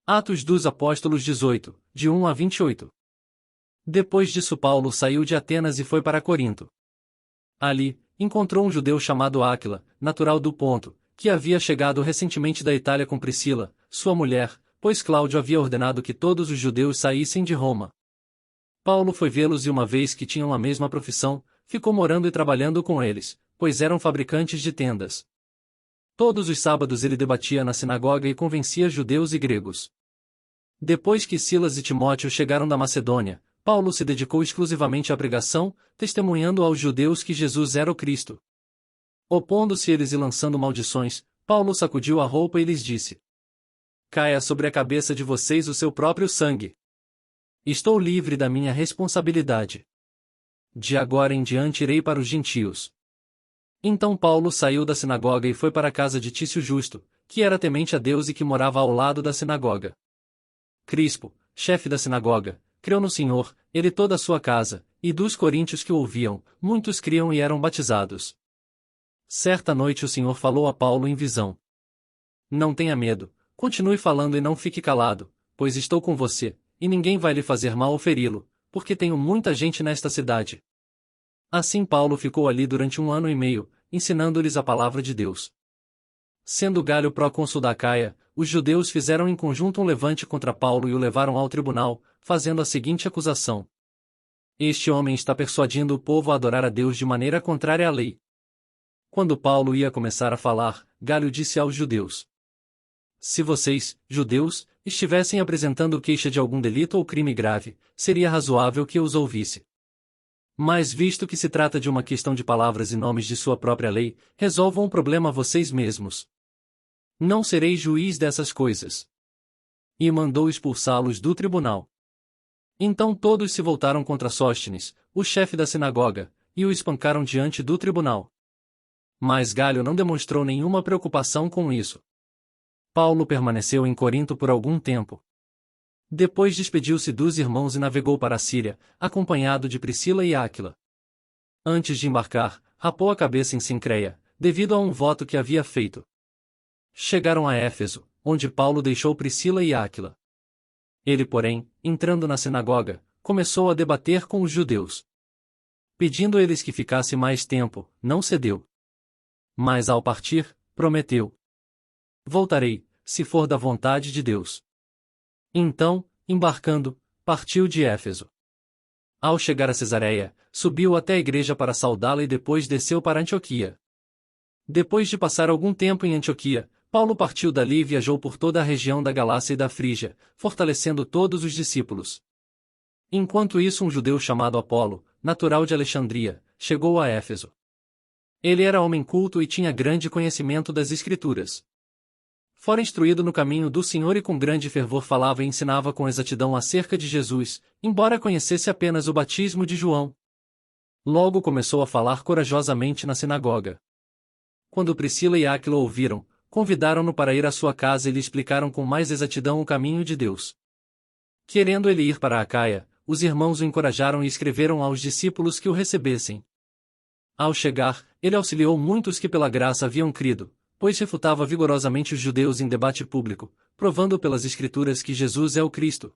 Atos dos Apóstolos 18, de 1 a 28. Depois disso Paulo saiu de Atenas e foi para Corinto. Ali, encontrou um judeu chamado Áquila, natural do Ponto, que havia chegado recentemente da Itália com Priscila, sua mulher, pois Cláudio havia ordenado que todos os judeus saíssem de Roma. Paulo foi vê-los e uma vez que tinham a mesma profissão, ficou morando e trabalhando com eles, pois eram fabricantes de tendas. Todos os sábados ele debatia na sinagoga e convencia judeus e gregos. Depois que Silas e Timóteo chegaram da Macedônia, Paulo se dedicou exclusivamente à pregação, testemunhando aos judeus que Jesus era o Cristo. Opondo-se eles e lançando maldições, Paulo sacudiu a roupa e lhes disse: Caia sobre a cabeça de vocês o seu próprio sangue. Estou livre da minha responsabilidade. De agora em diante irei para os gentios. Então Paulo saiu da sinagoga e foi para a casa de Tício Justo, que era temente a Deus e que morava ao lado da sinagoga. Crispo, chefe da sinagoga, creu no Senhor, ele e toda a sua casa, e dos coríntios que o ouviam, muitos criam e eram batizados. Certa noite o Senhor falou a Paulo em visão. Não tenha medo, continue falando e não fique calado, pois estou com você, e ninguém vai lhe fazer mal ou feri-lo, porque tenho muita gente nesta cidade. Assim Paulo ficou ali durante 1 ano e meio, ensinando-lhes a palavra de Deus. Sendo Galho procônsul da Acaia, os judeus fizeram em conjunto um levante contra Paulo e o levaram ao tribunal, fazendo a seguinte acusação: Este homem está persuadindo o povo a adorar a Deus de maneira contrária à lei. Quando Paulo ia começar a falar, Galho disse aos judeus: Se vocês, judeus, estivessem apresentando queixa de algum delito ou crime grave, seria razoável que eu os ouvisse. Mas visto que se trata de uma questão de palavras e nomes de sua própria lei, resolvam o problema vocês mesmos. Não serei juiz dessas coisas. E mandou expulsá-los do tribunal. Então todos se voltaram contra Sóstenes, o chefe da sinagoga, e o espancaram diante do tribunal. Mas Galho não demonstrou nenhuma preocupação com isso. Paulo permaneceu em Corinto por algum tempo. Depois despediu-se dos irmãos e navegou para a Síria, acompanhado de Priscila e Áquila. Antes de embarcar, rapou a cabeça em Sincreia, devido a um voto que havia feito. Chegaram a Éfeso, onde Paulo deixou Priscila e Áquila. Ele, porém, entrando na sinagoga, começou a debater com os judeus. Pedindo eles que ficasse mais tempo, não cedeu. Mas ao partir, prometeu: Voltarei, se for da vontade de Deus. Então, embarcando, partiu de Éfeso. Ao chegar a Cesareia, subiu até a igreja para saudá-la e depois desceu para Antioquia. Depois de passar algum tempo em Antioquia, Paulo partiu dali e viajou por toda a região da Galácia e da Frígia, fortalecendo todos os discípulos. Enquanto isso um judeu chamado Apolo, natural de Alexandria, chegou a Éfeso. Ele era homem culto e tinha grande conhecimento das Escrituras. Fora instruído no caminho do Senhor e com grande fervor falava e ensinava com exatidão acerca de Jesus, embora conhecesse apenas o batismo de João. Logo começou a falar corajosamente na sinagoga. Quando Priscila e Áquila ouviram, convidaram-no para ir à sua casa e lhe explicaram com mais exatidão o caminho de Deus. Querendo ele ir para a Acaia, os irmãos o encorajaram e escreveram aos discípulos que o recebessem. Ao chegar, ele auxiliou muitos que pela graça haviam crido, pois refutava vigorosamente os judeus em debate público, provando pelas Escrituras que Jesus é o Cristo.